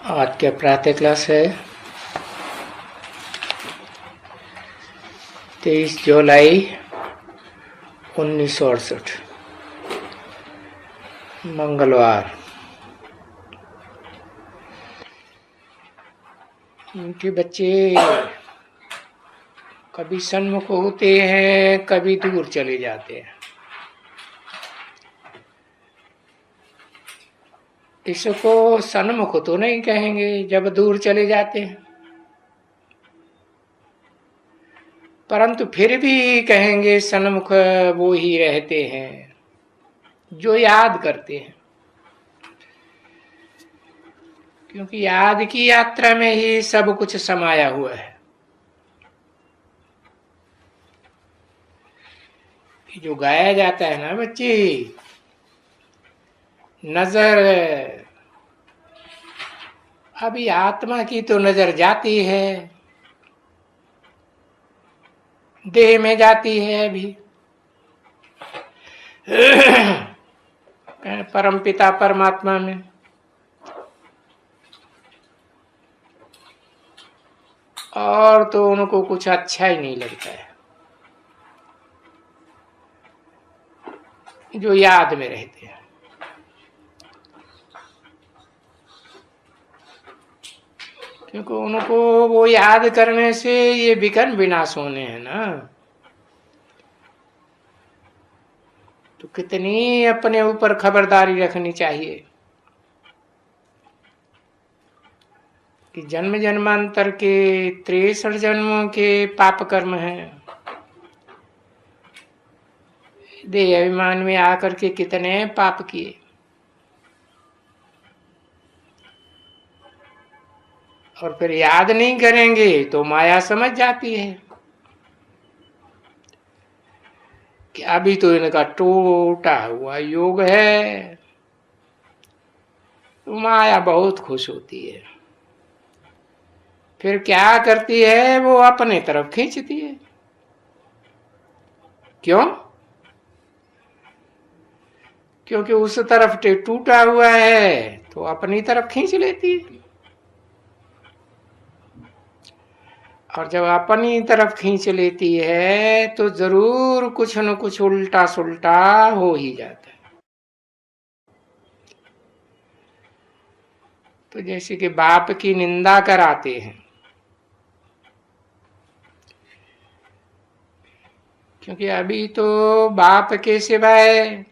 आज क्या प्रातः क्लास है 23 जुलाई 1968 मंगलवार। उनके बच्चे कभी सन्मुख होते हैं, कभी दूर चले जाते हैं। इसको सन्मुख तो नहीं कहेंगे जब दूर चले जाते हैं, परंतु फिर भी कहेंगे सन्मुख वो ही रहते हैं जो याद करते हैं, क्योंकि याद की यात्रा में ही सब कुछ समाया हुआ है। जो गाया जाता है ना बच्चे, नजर अभी आत्मा की तो नजर जाती है, देह में जाती है अभी परम पिता परमात्मा में, और तो उनको कुछ अच्छा ही नहीं लगता है जो याद में रहते हैं। क्योंकि उनको वो याद करने से ये विघ्न विनाश होने हैं ना, तो कितनी अपने ऊपर खबरदारी रखनी चाहिए कि जन्म जन्मांतर के 63 जन्मों के पाप कर्म हैं, देह अभिमान में आकर के कितने पाप किए, और फिर याद नहीं करेंगे तो माया समझ जाती है कि अभी तो इनका टूटा हुआ योग है, तो माया बहुत खुश होती है। फिर क्या करती है, वो अपने तरफ खींचती है। क्यों? क्योंकि उस तरफ टूटा हुआ है तो अपनी तरफ खींच लेती है, और जब अपनी तरफ खींच लेती है तो जरूर कुछ न कुछ उल्टा सुल्टा हो ही जाता है। तो जैसे कि बाप की निंदा कराते हैं, क्योंकि अभी तो बाप के सिवाय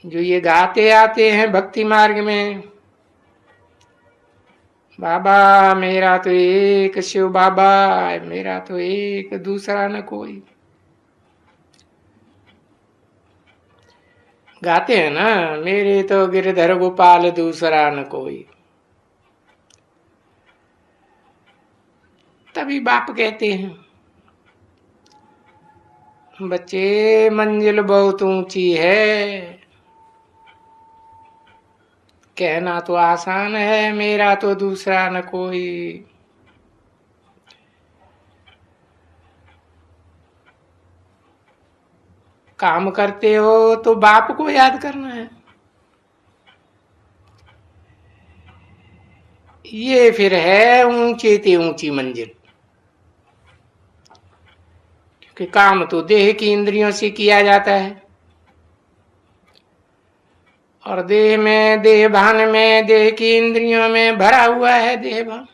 जो ये गाते आते हैं भक्ति मार्ग में, बाबा मेरा तो एक शिव बाबा, मेरा तो एक दूसरा न कोई, गाते हैं ना, मेरे तो गिरधर गोपाल दूसरा न कोई। तभी बाप कहते हैं बच्चे मंजिल बहुत ऊंची है, कहना तो आसान है मेरा तो दूसरा न कोई, काम करते हो तो बाप को याद करना है। ये फिर है ऊंची ते ऊंची मंजिल, क्योंकि काम तो देह की इंद्रियों से किया जाता है, और देह में, देह भान में, देह की इंद्रियों में भरा हुआ है देह भान।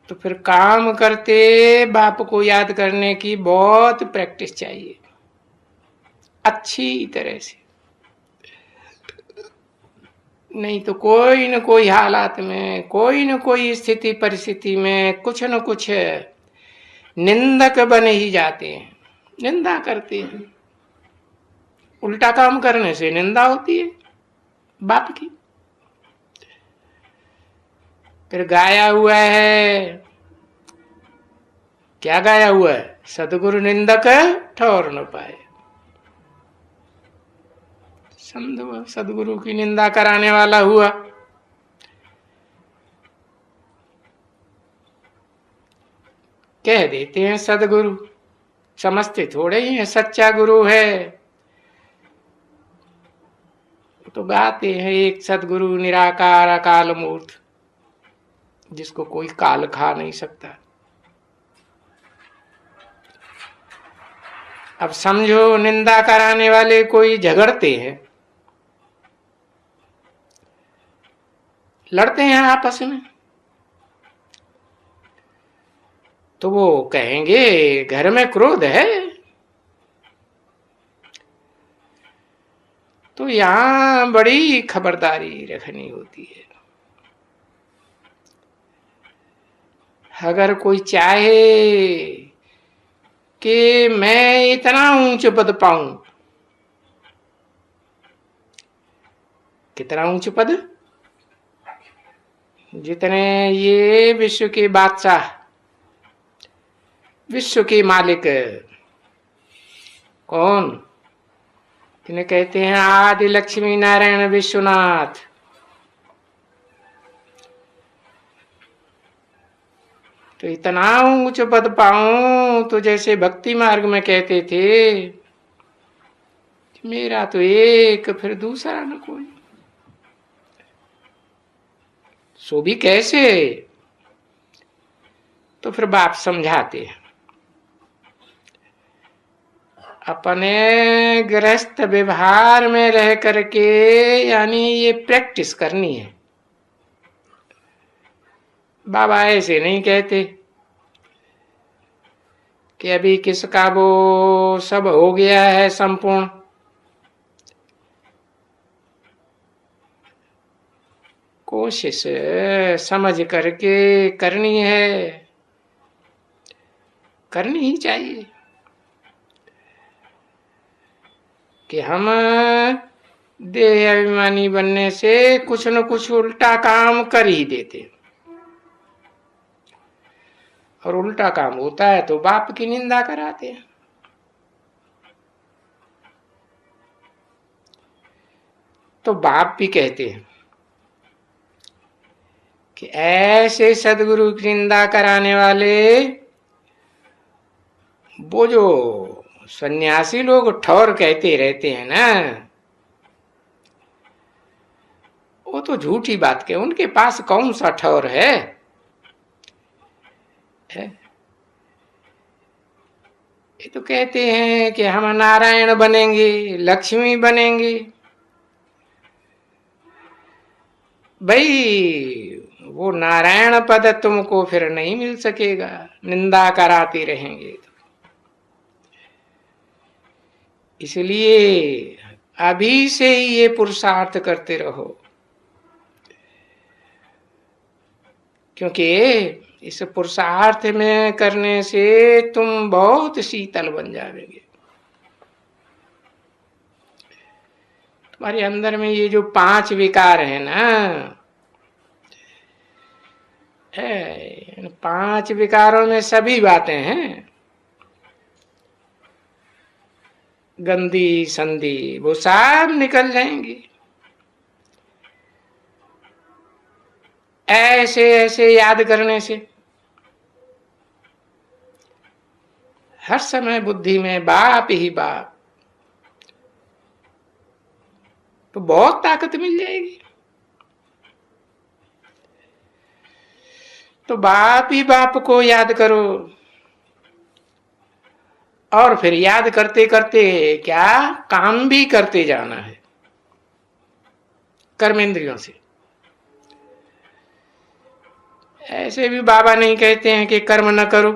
तो फिर काम करते बाप को याद करने की बहुत प्रैक्टिस चाहिए, अच्छी तरह से, नहीं तो कोई न कोई हालात में, कोई न कोई स्थिति परिस्थिति में कुछ न कुछ निंदक बने ही जाते हैं, निंदा करते हैं। उल्टा काम करने से निंदा होती है बाप की। फिर गाया हुआ है, क्या गाया हुआ है, सदगुरु निंदक ठौर न पाए। सदगुरु की निंदा कराने वाला हुआ, कह देते हैं सदगुरु, समझते थोड़े ही है सच्चा गुरु है। तो गाते हैं एक सदगुरु निराकार अकाल मूर्त, जिसको कोई काल खा नहीं सकता। अब समझो निंदा कराने वाले कोई झगड़ते हैं, लड़ते हैं आपस में, तो वो कहेंगे घर में क्रोध है। तो यहां बड़ी खबरदारी रखनी होती है। अगर कोई चाहे कि मैं इतना ऊंच पद पाऊं, कितना ऊंच पद? जितने ये विश्व के बादशाह, विश्व के मालिक कौन, जिन्हें कहते हैं आदि लक्ष्मी नारायण विश्वनाथ, तो इतना ऊंच पद पाऊं तो जैसे भक्ति मार्ग में कहते थे, मेरा तो एक फिर दूसरा न कोई। सो भी कैसे? तो फिर बाप समझाते हैं, अपने गृहस्थ व्यवहार में रह करके, यानी ये प्रैक्टिस करनी है। बाबा ऐसे नहीं कहते कि अभी किसका वो सब हो गया है संपूर्ण, कोशिश समझ करके करनी है, करनी ही चाहिए। कि हम देह अभिमानी बनने से कुछ न कुछ उल्टा काम कर ही देते, और उल्टा काम होता है तो बाप की निंदा कराते हैं। तो बाप भी कहते हैं कि ऐसे सदगुरु की निंदा कराने वाले, वो जो सन्यासी लोग ठौर कहते रहते हैं ना, वो तो झूठी बात के, उनके पास कौन सा ठौर है? ये तो कहते हैं कि हम नारायण बनेंगे, लक्ष्मी बनेंगे। भाई वो नारायण पद तुमको फिर नहीं मिल सकेगा, निंदा कराते रहेंगे। इसलिए अभी से ही ये पुरुषार्थ करते रहो, क्योंकि इस पुरुषार्थ में करने से तुम बहुत शीतल बन जाओगे। तुम्हारे अंदर में ये जो 5 विकार है ना, इन 5 विकारों में सभी बातें हैं, गंदी संधि, वो सब निकल जाएंगी। ऐसे ऐसे याद करने से हर समय बुद्धि में बाप ही बाप, तो बहुत ताकत मिल जाएगी। तो बाप ही बाप को याद करो, और फिर याद करते करते क्या काम भी करते जाना है कर्मेंद्रियों से। ऐसे भी बाबा नहीं कहते हैं कि कर्म न करो,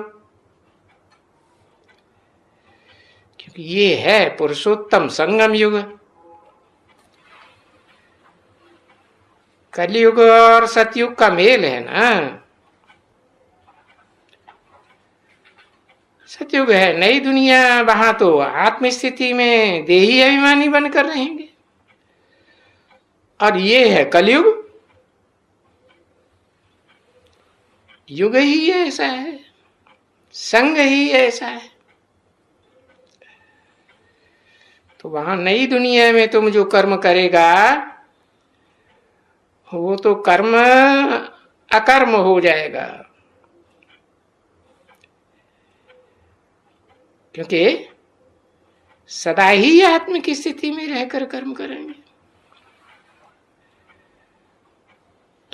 क्योंकि ये है पुरुषोत्तम संगम युग। कलयुग और सतयुग का मेल है ना। सतयुग है नई दुनिया, वहां तो आत्म स्थिति में देही अभिमानी बनकर रहेंगे, और ये है कलयुग, युग ही ऐसा है, संग ही ऐसा है। तो वहां नई दुनिया में तुम जो कर्म करेगा, वो तो कर्म अकर्म हो जाएगा, क्योंकि सदा ही आत्म की स्थिति में रहकर कर्म करेंगे।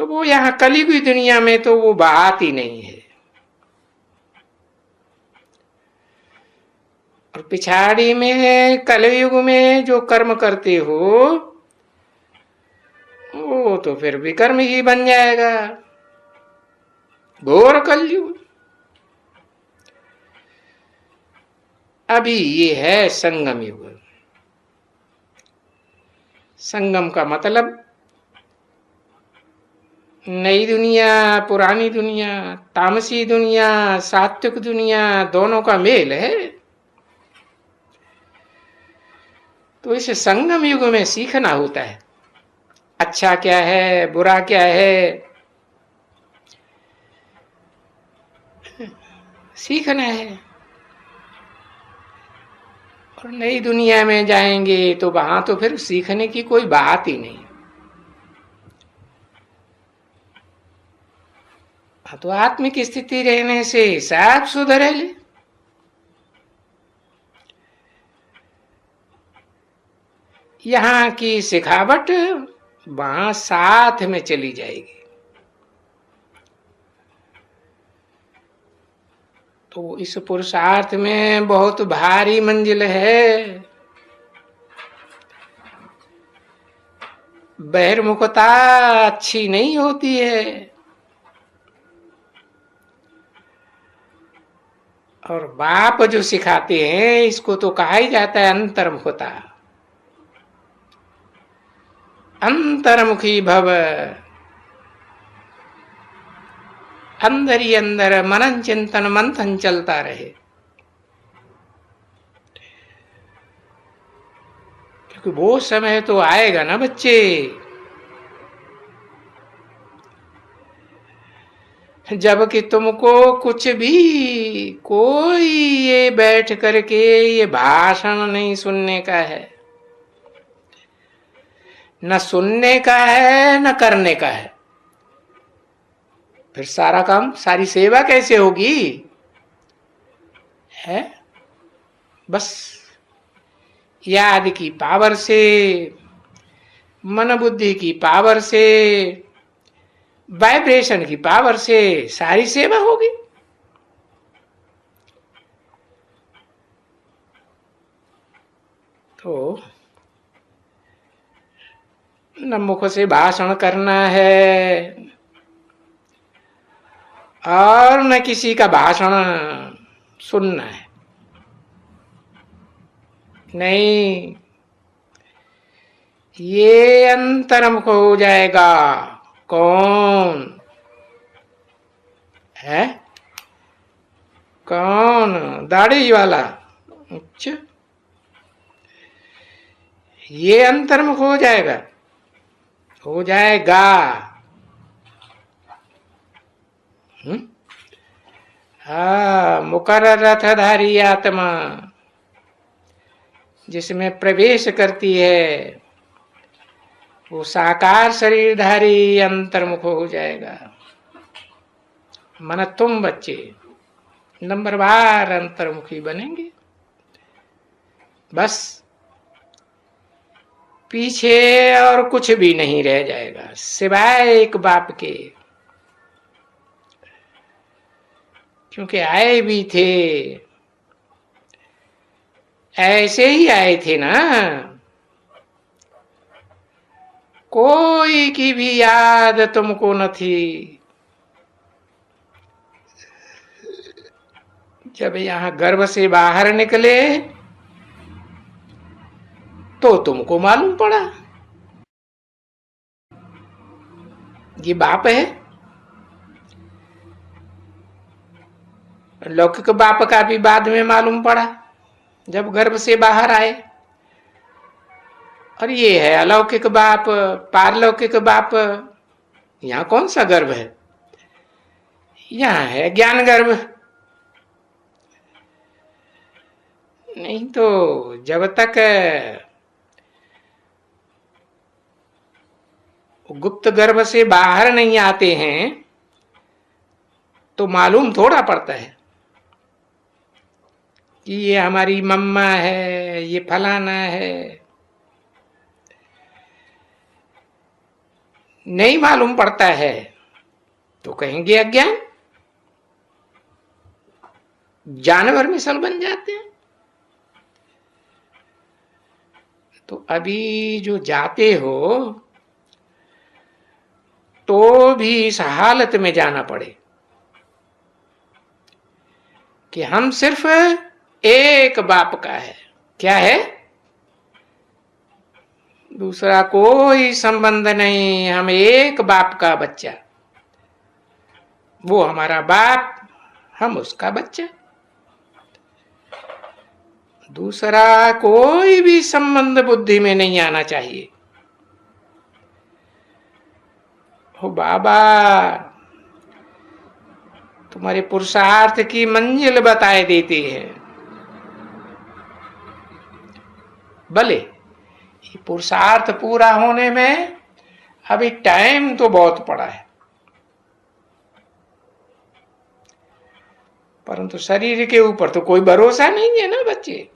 तो वो यहाँ कलयुगी दुनिया में तो वो बात ही नहीं है। और पिछाड़ी में कलयुग में जो कर्म करते हो वो तो फिर विकर्म ही बन जाएगा, घोर कलयुग। अभी ये है संगम युग। संगम का मतलब नई दुनिया, पुरानी दुनिया, तामसी दुनिया, सात्विक दुनिया, दोनों का मेल है। तो इस संगम युग में सीखना होता है, अच्छा क्या है, बुरा क्या है, सीखना है। और नई दुनिया में जाएंगे तो वहां तो फिर सीखने की कोई बात ही नहीं। तो आत्मिक स्थिति रहने से सब सुधरेले। यहाँ की सिखावट वहां साथ में चली जाएगी। तो इस पुरुषार्थ में बहुत भारी मंजिल है। बहिर्मुखता अच्छी नहीं होती है, और बाप जो सिखाते हैं इसको तो कहा ही जाता है अंतर्मुखता। अंतर्मुखी भव, अंदर ही अंदर मनन चिंतन मंथन चलता रहे। क्योंकि वो समय तो आएगा ना बच्चे, जबकि तुमको कुछ भी कोई ये बैठ करके ये भाषण नहीं सुनने का है, न सुनने का है न करने का है। फिर सारा काम, सारी सेवा कैसे होगी? है बस याद की पावर से, मन बुद्धि की पावर से, वाइब्रेशन की पावर से सारी सेवा होगी। तो न मुख से भाषण करना है और न किसी का भाषण सुनना है। नहीं, ये अंतर्मुख हो जाएगा। कौन है? कौन? दाढ़ी वाला? अच्छा, ये अंतर्मुख हो जाएगा, हो जाएगा। मुकर्रर रथधारी आत्मा जिसमें प्रवेश करती है वो साकार शरीरधारी अंतर्मुख हो जाएगा। मन तुम बच्चे नंबरवार अंतर्मुखी बनेंगे। बस पीछे और कुछ भी नहीं रह जाएगा सिवाय एक बाप के। क्योंकि आए भी थे, ऐसे ही आए थे ना, कोई की भी याद तुमको न थी। जब यहां गर्भ से बाहर निकले तो तुमको मालूम पड़ा ये बाप है। लौकिक बाप का भी बाद में मालूम पड़ा जब गर्भ से बाहर आए। और ये है अलौकिक बाप, पारलौकिक बाप। यहाँ कौन सा गर्भ है? यहाँ है ज्ञान गर्भ। नहीं तो जब तक गुप्त गर्भ से बाहर नहीं आते हैं तो मालूम थोड़ा पड़ता है कि ये हमारी मम्मा है, ये फलाना है। नहीं मालूम पड़ता है तो कहेंगे अज्ञान। जानवर मिसल बन जाते हैं। तो अभी जो जाते हो तो भी इस हालत में जाना पड़े कि हम सिर्फ एक बाप का है। क्या है? दूसरा कोई संबंध नहीं, हम एक बाप का बच्चा। वो हमारा बाप, हम उसका बच्चा। दूसरा कोई भी संबंध बुद्धि में नहीं आना चाहिए। हो बाबा तुम्हारे पुरुषार्थ की मंजिल बताए देते हैं। भले ये पुरुषार्थ पूरा होने में अभी टाइम तो बहुत पड़ा है, परंतु शरीर के ऊपर तो कोई भरोसा नहीं है ना बच्चे।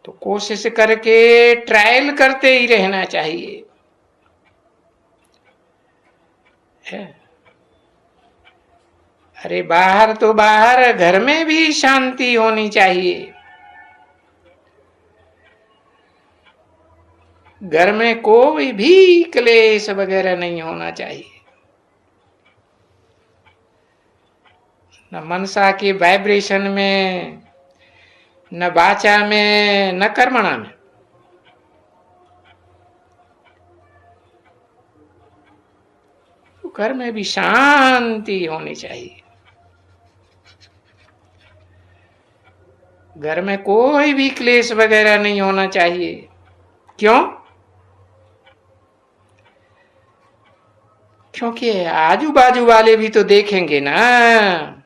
तो कोशिश करके ट्रायल करते ही रहना चाहिए है। अरे बाहर तो बाहर, घर में भी शांति होनी चाहिए। घर में कोई भी क्लेश वगैरह नहीं होना चाहिए। न मनसा के वाइब्रेशन में, न वाचा में, न कर्मणा में। तो घर में भी शांति होनी चाहिए। घर में कोई भी क्लेश वगैरह नहीं होना चाहिए। क्यों? क्योंकि आजू बाजू वाले भी तो देखेंगे ना,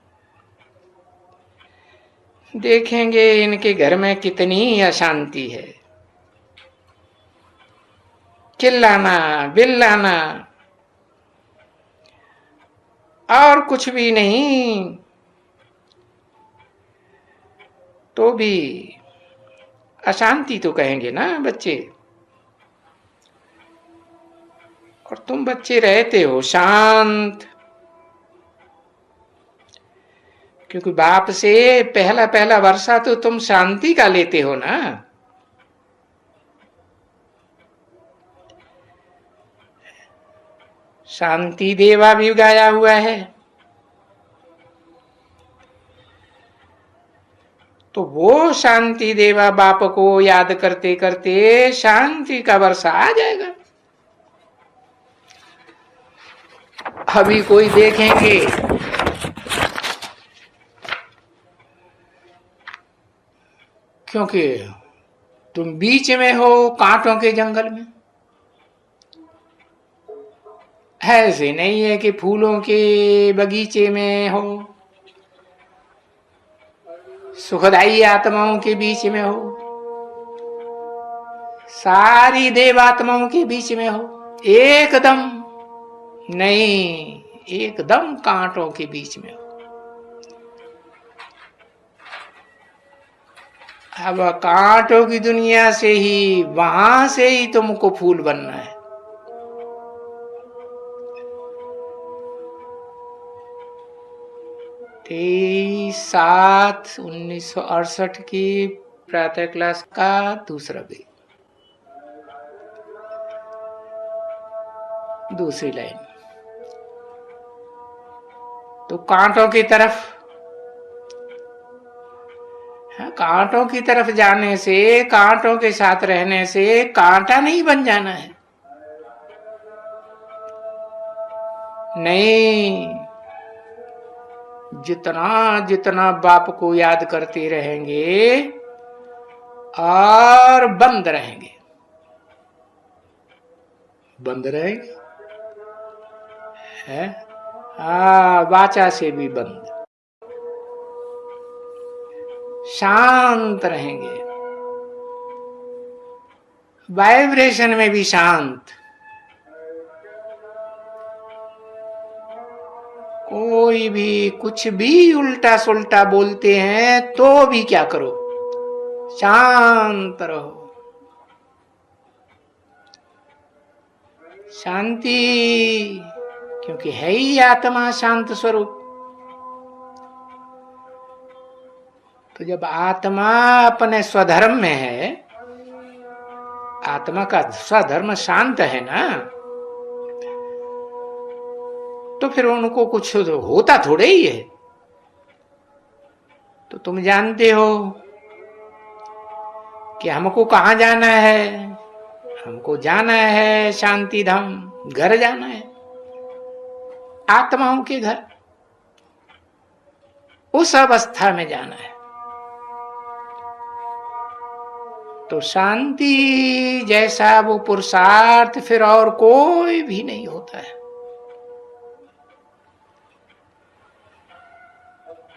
देखेंगे इनके घर में कितनी अशांति है। चिल्लाना, बिल्लाना और कुछ भी नहीं, तो भी अशांति तो कहेंगे ना बच्चे। और तुम बच्चे रहते हो शांत, क्योंकि बाप से पहला पहला वर्षा तो तुम शांति का लेते हो ना। शांति देवा भी गाया हुआ है। तो वो शांति देवा बाप को याद करते करते शांति का वर्षा आ जाएगा। अभी कोई देखेंगे क्योंकि तुम बीच में हो कांटों के जंगल में। ऐसे नहीं है कि फूलों के बगीचे में हो, सुखदाई आत्माओं के बीच में हो, सारी देवात्माओं के बीच में हो। एकदम नहीं, एकदम कांटों के बीच में हो। अब कांटों की दुनिया से ही, वहां से ही तुमको फूल बनना है। 23/7/1968 की प्रातः क्लास का दूसरा पेज, दूसरी लाइन। तो कांटों की तरफ, कांटों की तरफ जाने से, कांटों के साथ रहने से कांटा नहीं बन जाना है। नहीं, जितना जितना बाप को याद करते रहेंगे और बंद रहेंगे, बंद रहेंगे है। वाचा से भी बंद, शांत रहेंगे, वाइब्रेशन में भी शांत। कोई भी कुछ भी उल्टा सुल्टा बोलते हैं तो भी क्या करो, शांत रहो। शांति, क्योंकि है ही आत्मा शांत स्वरूप। तो जब आत्मा अपने स्वधर्म में है, आत्मा का स्वधर्म शांत है ना, तो फिर उनको कुछ होता थोड़े ही है। तो तुम जानते हो कि हमको कहाँ जाना है? हमको जाना है शांति धाम, घर जाना है, आत्माओं के घर, उस अवस्था में जाना है। तो शांति जैसा वो पुरुषार्थ फिर और कोई भी नहीं होता है,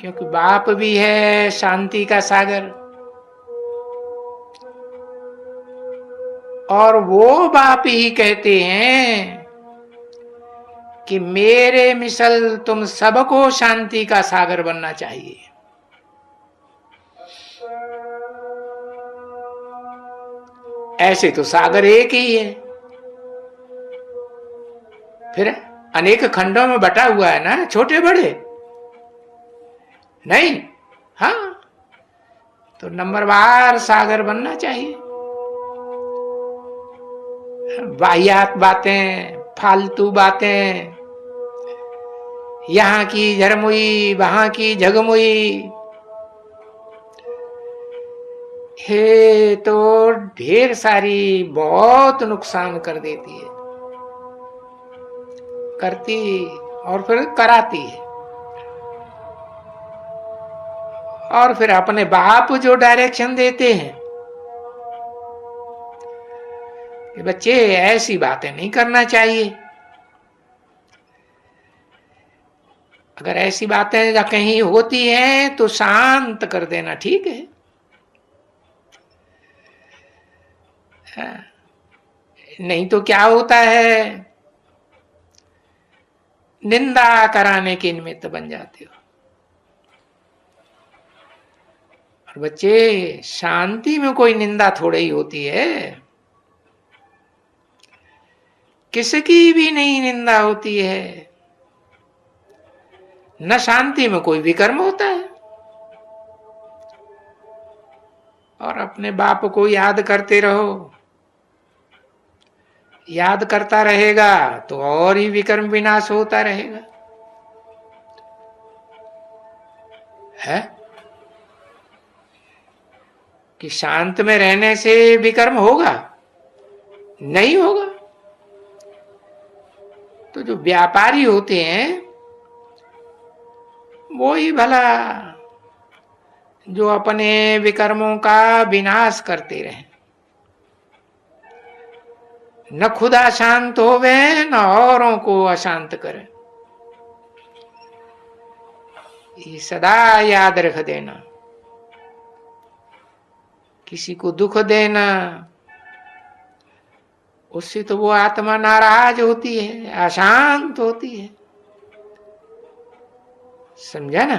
क्योंकि बाप भी है शांति का सागर, और वो बाप ही कहते हैं कि मेरे मिसल तुम सबको शांति का सागर बनना चाहिए। ऐसे तो सागर एक ही है, फिर अनेक खंडों में बटा हुआ है ना, छोटे बड़े नहीं। हाँ, तो नंबरवार सागर बनना चाहिए। वाहियात बातें, फालतू बातें, यहाँ की झरमुई, वहां की झगमुई, हे तो ढेर सारी बहुत नुकसान कर देती है, करती और फिर कराती है। और फिर अपने बाप जो डायरेक्शन देते हैं कि बच्चे ऐसी बातें नहीं करना चाहिए, अगर ऐसी बातें कहीं होती हैं तो शांत कर देना, ठीक है। नहीं तो क्या होता है, निंदा कराने के निमित्त बन जाते हो। और बच्चे, शांति में कोई निंदा थोड़ी ही होती है, किसकी भी नहीं निंदा होती है, न शांति में कोई विकर्म होता है। और अपने बाप को याद करते रहो, याद करता रहेगा तो और ही विकर्म विनाश होता रहेगा, है कि शांत में रहने से विकर्म होगा? नहीं होगा। तो जो व्यापारी होते हैं वो ही भला जो अपने विकर्मों का विनाश करते रहे, न खुद अशांत होवे न औरों को अशांत करे। ये सदा याद रख देना, किसी को दुख देना, उससे तो वो आत्मा नाराज होती है, अशांत होती है, समझा ना।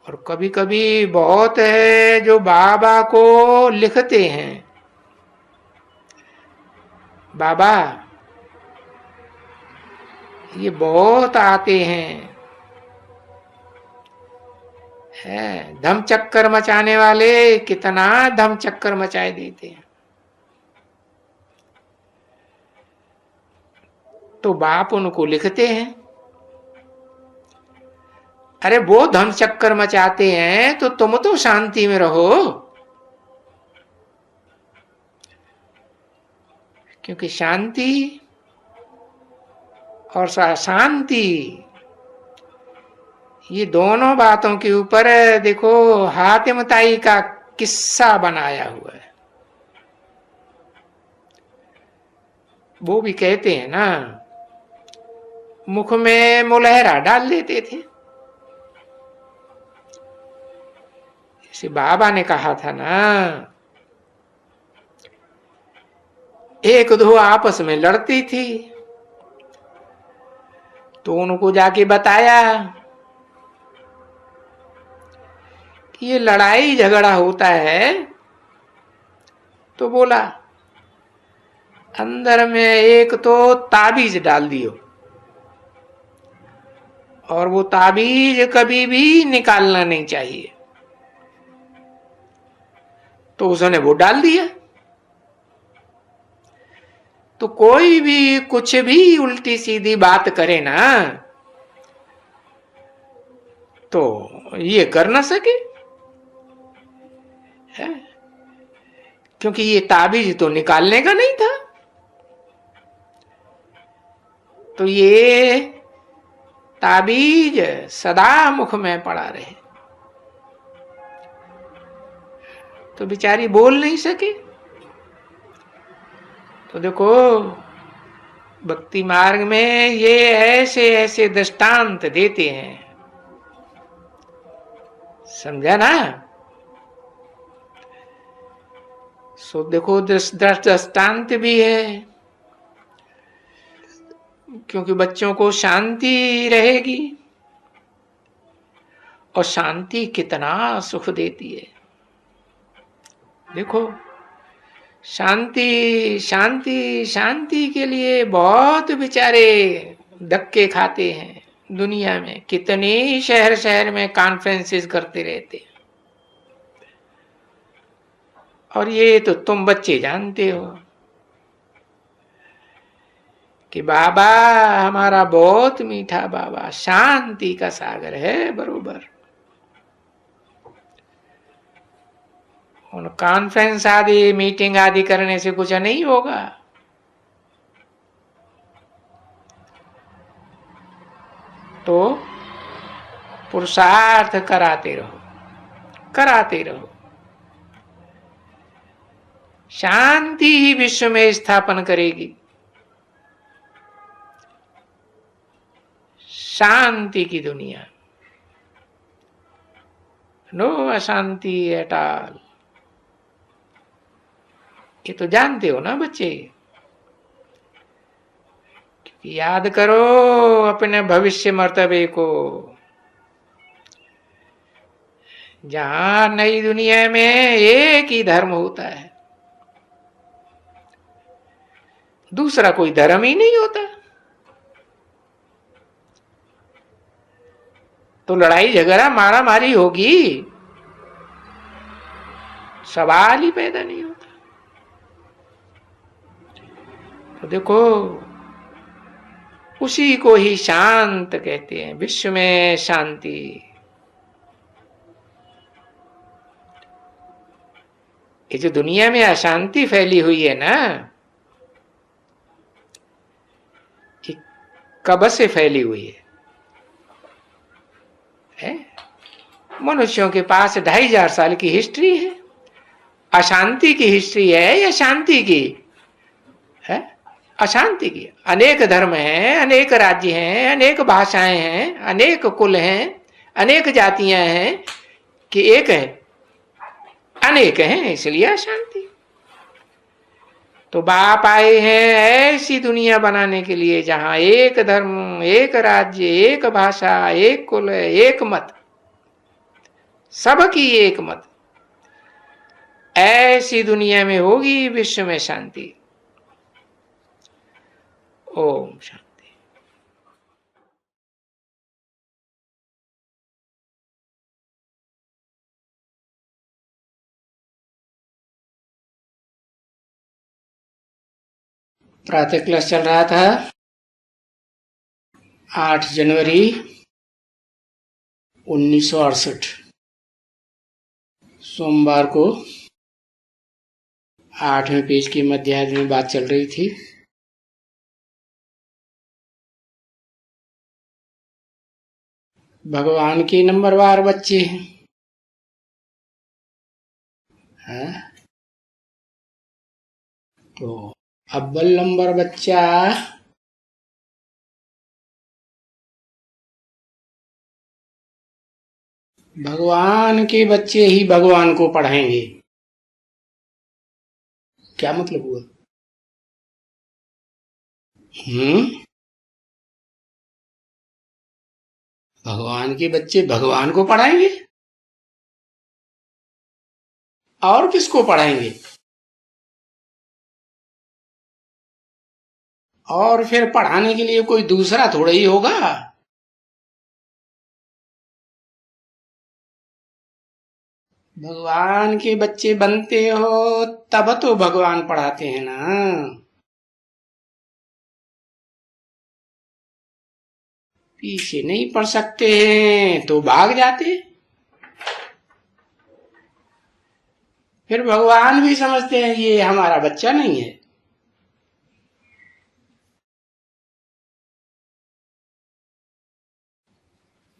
और कभी कभी बहुत है जो बाबा को लिखते हैं, बाबा ये बहुत आते हैं, है धम चक्कर मचाने वाले, कितना धम चक्कर मचाए देते हैं। तो बाप उनको लिखते हैं, अरे वो धम चक्कर मचाते हैं तो तुम तो शांति में रहो, क्योंकि शांति और शांति ये दोनों बातों के ऊपर देखो हातिम ताई का किस्सा बनाया हुआ है। वो भी कहते हैं ना, मुख में मुलहरा डाल देते थे। जैसे बाबा ने कहा था ना, एक दो आपस में लड़ती थी तो उनको जाके बताया कि ये लड़ाई झगड़ा होता है, तो बोला अंदर में एक तो ताबीज डाल दियो, और वो ताबीज कभी भी निकालना नहीं चाहिए, तो उसने वो डाल दिया। तो कोई भी कुछ भी उल्टी सीधी बात करे ना, तो ये कर ना सके है? क्योंकि ये ताबीज तो निकालने का नहीं था। तो ये ताबीज सदा मुख में पड़ा रहे, तो बेचारी बोल नहीं सके। तो देखो भक्ति मार्ग में ये ऐसे ऐसे दृष्टांत देते हैं, समझा ना। सो देखो दृष्टांत भी है, क्योंकि बच्चों को शांति रहेगी, और शांति कितना सुख देती है। देखो शांति शांति शांति के लिए बहुत बेचारे धक्के खाते हैं। दुनिया में कितने शहर शहर में कॉन्फ्रेंसेस करते रहते हैं, और ये तो तुम बच्चे जानते हो कि बाबा हमारा बहुत मीठा बाबा शांति का सागर है बरोबर। उन कॉन्फ्रेंस आदि मीटिंग आदि करने से कुछ नहीं होगा। तो पुरुषार्थ कराते रहो, कराते रहो। शांति ही विश्व में स्थापन करेगी, शांति की दुनिया, नो अशांति एट ऑल। ये तो जानते हो ना बच्चे, याद करो अपने भविष्य मर्तबे को। जहां नई दुनिया में एक ही धर्म होता है, दूसरा कोई धर्म ही नहीं होता, तो लड़ाई झगड़ा मारा मारी होगी, सवाल ही पैदा नहीं होता। तो देखो उसी को ही शांत कहते हैं, विश्व में शांति। ये जो दुनिया में अशांति फैली हुई है ना, ये कब से फैली हुई है? मनुष्यों के पास 2500 साल की हिस्ट्री है। अशांति की हिस्ट्री है या शांति की है? अशांति की। अनेक धर्म हैं, अनेक राज्य हैं, अनेक भाषाएं हैं, अनेक कुल हैं, अनेक जातियां हैं, कि एक है? अनेक हैं, इसलिए अशांति। तो बाप आए हैं ऐसी दुनिया बनाने के लिए जहां एक धर्म, एक राज्य, एक भाषा, एक कुल, एक मत, सबकी एक मत। ऐसी दुनिया में होगी विश्व में शांति। ओम शांति। प्रातः क्लास चल रहा था 8 जनवरी 1968 सोमवार को 8वें पेज की मध्याह्न में बात चल रही थी। भगवान के नंबरवार बच्चे हैं, तो अव्वल नंबर बच्चा भगवान के बच्चे ही भगवान को पढ़ाएंगे। क्या मतलब हुआ? भगवान के बच्चे भगवान को पढ़ाएंगे, और किसको पढ़ाएंगे? और फिर पढ़ाने के लिए कोई दूसरा थोड़ा ही होगा। भगवान के बच्चे बनते हो तब तो भगवान पढ़ाते हैं ना। पीछे नहीं पढ़ सकते हैं तो भाग जाते। फिर भगवान भी समझते हैं ये हमारा बच्चा नहीं है।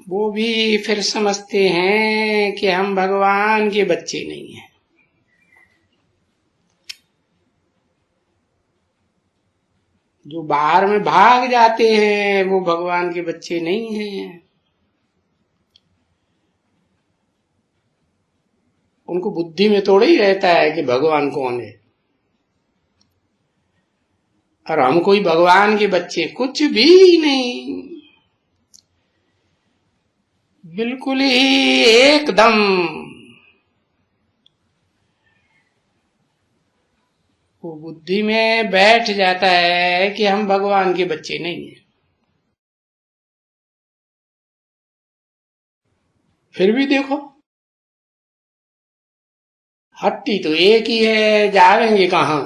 वो भी फिर समझते हैं कि हम भगवान के बच्चे नहीं हैं। जो बाहर में भाग जाते हैं वो भगवान के बच्चे नहीं हैं। उनको बुद्धि में थोड़ा ही रहता है कि भगवान कौन है। और हम कोई भगवान के बच्चे कुछ भी नहीं, बिल्कुल ही एकदम। वो बुद्धि में बैठ जाता है कि हम भगवान के बच्चे नहीं हैं। फिर भी देखो, हट्टी तो एक ही है, जाएंगे कहाँ।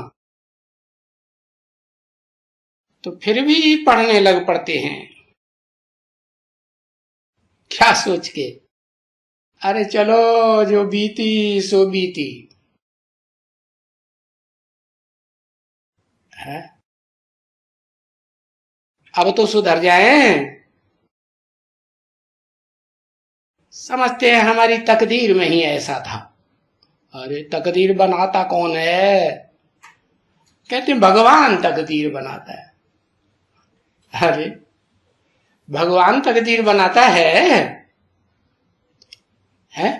तो फिर भी पढ़ने लग पड़ते हैं। क्या सोच के, अरे चलो जो बीती सो बीती है, अब तो सुधर जाएं। समझते हैं हमारी तकदीर में ही ऐसा था। अरे तकदीर बनाता कौन है? कहते हैं भगवान तकदीर बनाता है। अरे भगवान तकदीर बनाता है? हैं?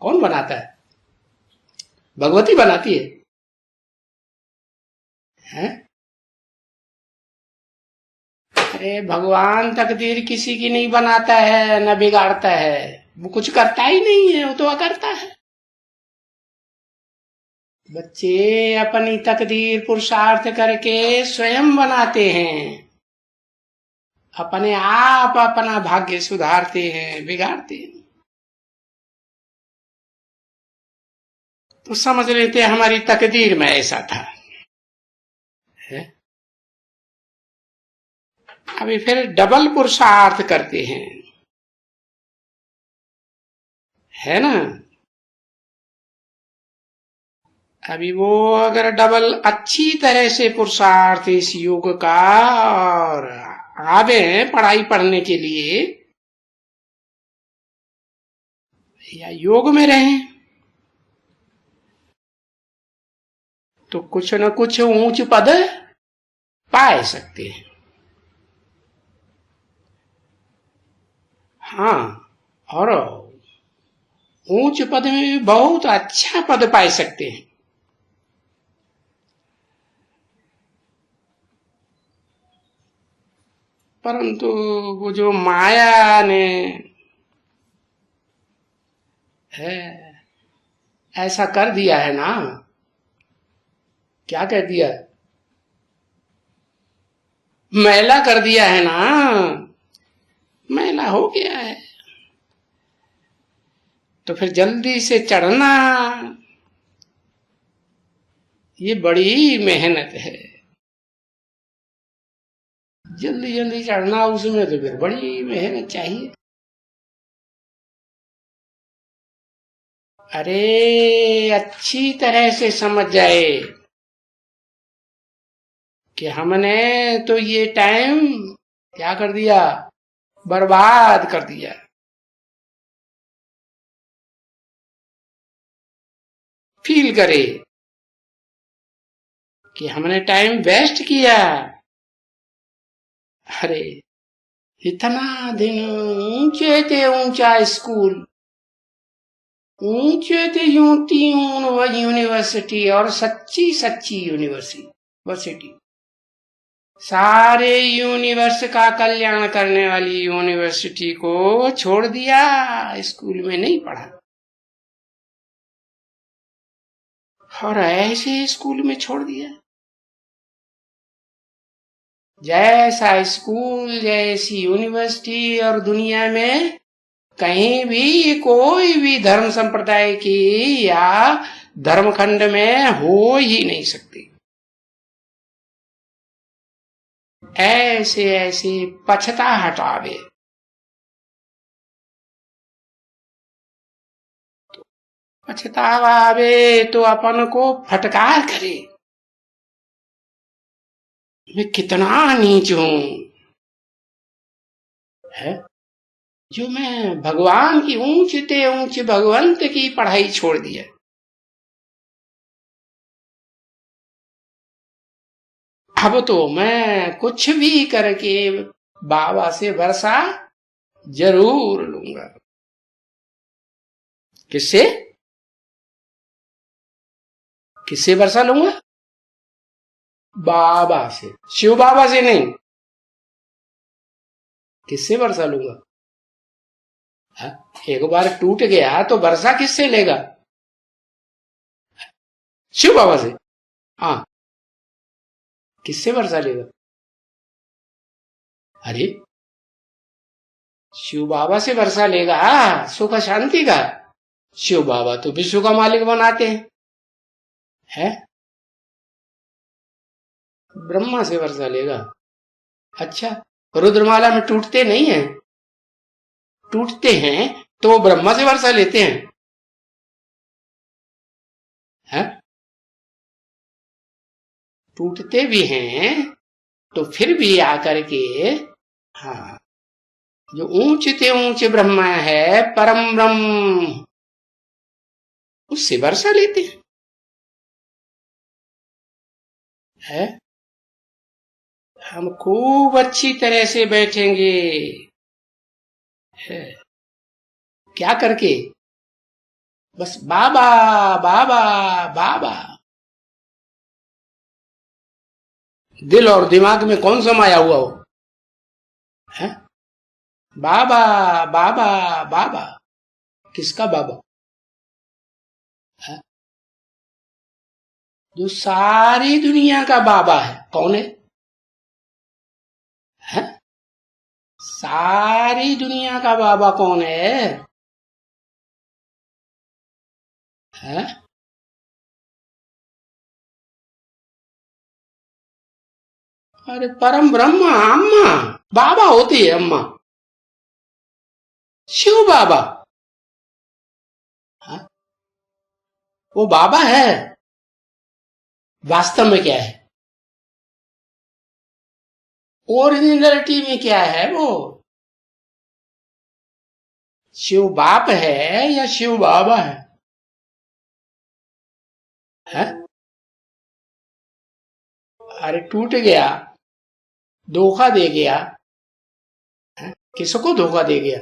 कौन बनाता है? भगवती बनाती है? हैं? अरे भगवान तकदीर किसी की नहीं बनाता है न बिगाड़ता है। वो कुछ करता ही नहीं है, वो तो अकर्ता है। बच्चे अपनी तकदीर पुरुषार्थ करके स्वयं बनाते हैं। अपने आप अपना भाग्य सुधारते हैं, बिगाड़ते हैं। तो समझ लेते हमारी तकदीर में ऐसा था है? अभी फिर डबल पुरुषार्थ करते हैं, है ना। अभी वो अगर डबल अच्छी तरह से पुरुषार्थ इस योग का और आवे पढ़ाई पढ़ने के लिए या योग में रहें तो कुछ न कुछ ऊंच पद पाए सकते हैं। हाँ, और ऊंच पद में भी बहुत अच्छा पद पाए सकते हैं। परंतु वो जो माया ने है ऐसा कर दिया है ना। क्या कह दिया? मैला कर दिया है ना। मैला हो गया है तो फिर जल्दी से चढ़ना ये बड़ी मेहनत है। जल्दी जल्दी चढ़ना उसमें तो फिर बड़ी मेहनत चाहिए। अरे अच्छी तरह से समझ जाए कि हमने तो ये टाइम क्या कर दिया, बर्बाद कर दिया। फील करे कि हमने टाइम वेस्ट किया। अरे इतना दिन ऊंचे थे, ऊंचा स्कूल, ऊंचे थे यूनिवर्सिटी और सच्ची सच्ची यूनिवर्सिटी। सारे यूनिवर्स का कल्याण करने वाली यूनिवर्सिटी को छोड़ दिया, स्कूल में नहीं पढ़ा। और ऐसे स्कूल में छोड़ दिया। जैसा स्कूल, जैसी यूनिवर्सिटी और दुनिया में कहीं भी कोई भी धर्म संप्रदाय की या धर्मखंड में हो ही नहीं सकती। ऐसे ऐसे पछता हटावे, पछतावा आवे तो अपन को फटकार करे, मैं कितना नीच हूं, है जो मैं भगवान की ऊंचते ऊंच भगवंत की पढ़ाई छोड़ दी है। अब तो मैं कुछ भी करके बाबा से वर्षा जरूर लूंगा। किससे? किससे वर्षा लूंगा? बाबा से, शिव बाबा से नहीं। किससे वर्षा लूंगा? हा? एक बार टूट गया तो वर्षा किससे लेगा? शिव बाबा से। हाँ, किससे वर्षा लेगा? अरे शिव बाबा से वर्षा लेगा सुख शांति का। शिव बाबा तो विश्व का मालिक बनाते हैं, है? ब्रह्मा से वर्षा लेगा। अच्छा, रुद्रमाला में टूटते नहीं है? टूटते हैं तो वो ब्रह्मा से वर्षा लेते हैं, है? टूटते भी हैं तो फिर भी आकर के, हाँ, जो ऊंचते ऊंचे ब्रह्मा है, परम ब्रह्म, उससे वर्षा लेते हैं, है? हम खूब अच्छी तरह से बैठेंगे, है? क्या करके? बस बाबा बाबा बाबा। दिल और दिमाग में कौन समाया हुआ हो, है? बाबा बाबा बाबा। किसका बाबा? है? जो सारी दुनिया का बाबा है, कौन है? है? सारी दुनिया का बाबा कौन है? है? अरे परम ब्रह्म, अम्मा। बाबा होती है अम्मा, शिव बाबा। हाँ? वो बाबा है, वास्तव में क्या है? ओरिजिनलिटी में क्या है वो? शिव बाप है या शिव बाबा है? है? अरे टूट गया, धोखा दे गया, है? किसको धोखा दे गया?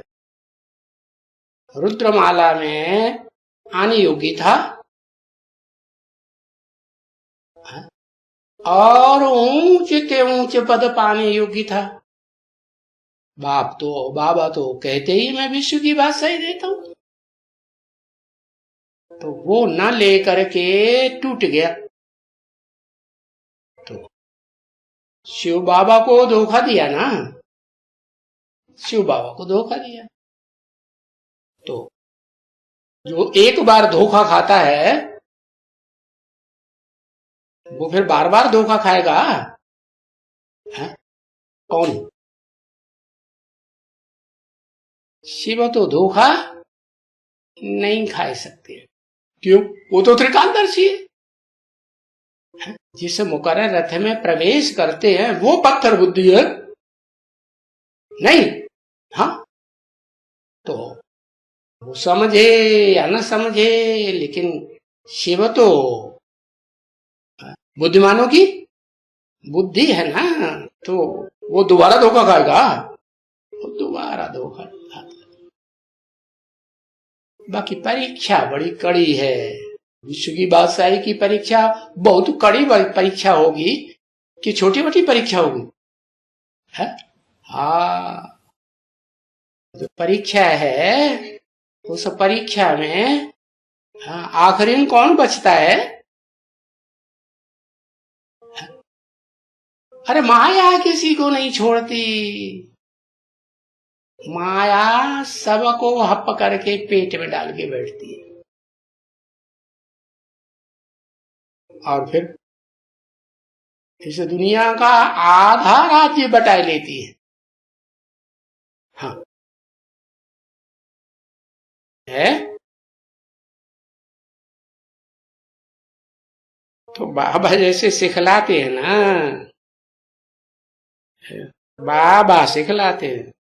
रुद्रमाला में आने योग्य था, है? और ऊंचे ऊंचे पद पाने योग्य था। बाबा तो कहते ही मैं विश्व की बादशाही देता हूं, तो वो न लेकर के टूट गया, तो शिव बाबा को धोखा दिया ना, शिव बाबा को धोखा दिया। तो जो एक बार धोखा खाता है वो फिर बार बार धोखा खाएगा, है? कौन? शिव तो धोखा नहीं खा सकते। क्यों? वो तो त्रिकालदर्शी है। जिस मुकर्रर रथ में प्रवेश करते हैं वो पत्थर बुद्धि है, नहीं? हाँ, तो वो समझे या न समझे, लेकिन शिव तो बुद्धिमानों की बुद्धि है ना, तो वो दोबारा धोखा खाएगा, वो दोबारा धोखा खाता। बाकी परीक्षा बड़ी कड़ी है, विश्व की बादशाही की परीक्षा बहुत कड़ी परीक्षा होगी कि छोटी मोटी परीक्षा होगी, है? हाँ, जो परीक्षा है उस परीक्षा में, हाँ, आखिरी में कौन बचता है? अरे माया किसी को नहीं छोड़ती, माया सबको हप करके पेट में डाल के बैठती है और फिर इस दुनिया का आधा राज्य बटा लेती है। हाँ है। तो बाबा जैसे सिखलाते हैं ना, बाबा सिखलाते हैं,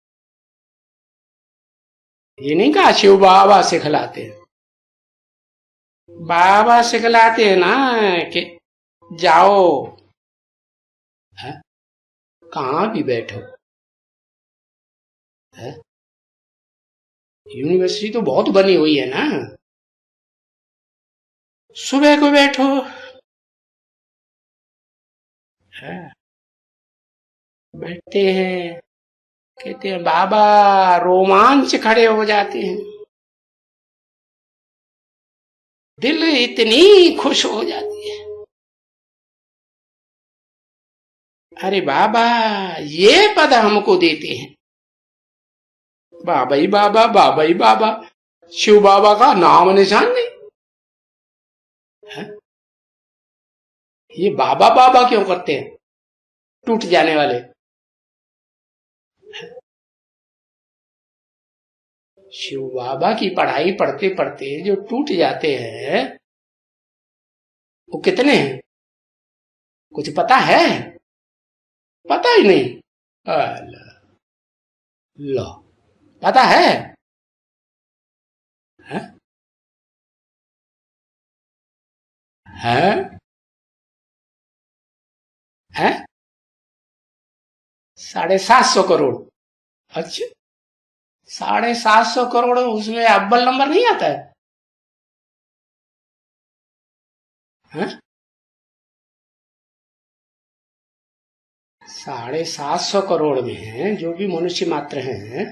ये नहीं कहा शिव बाबा सिखलाते हैं, बाबा सिखलाते हैं ना कि जाओ, है? कहाँ भी बैठो, है? यूनिवर्सिटी तो बहुत बनी हुई है ना, सुबह को बैठो, है? बैठते हैं, कहते हैं बाबा, रोमांच खड़े हो जाते हैं, दिल इतनी खुश हो जाती है। अरे बाबा ये पद हमको देते हैं, बाबा ही बाबा, बाबा ही बाबा, शिव बाबा का नाम निशान नहीं है? ये बाबा बाबा क्यों करते हैं, टूट जाने वाले। शिव बाबा की पढ़ाई पढ़ते पढ़ते जो टूट जाते हैं वो कितने हैं, कुछ पता है? पता ही नहीं। लो पता है? है? है? 750 करोड़। अच्छा 750 करोड़, उसमें अव्वल नंबर नहीं आता है? हैं? 750 करोड़ में है जो भी मनुष्य मात्र हैं,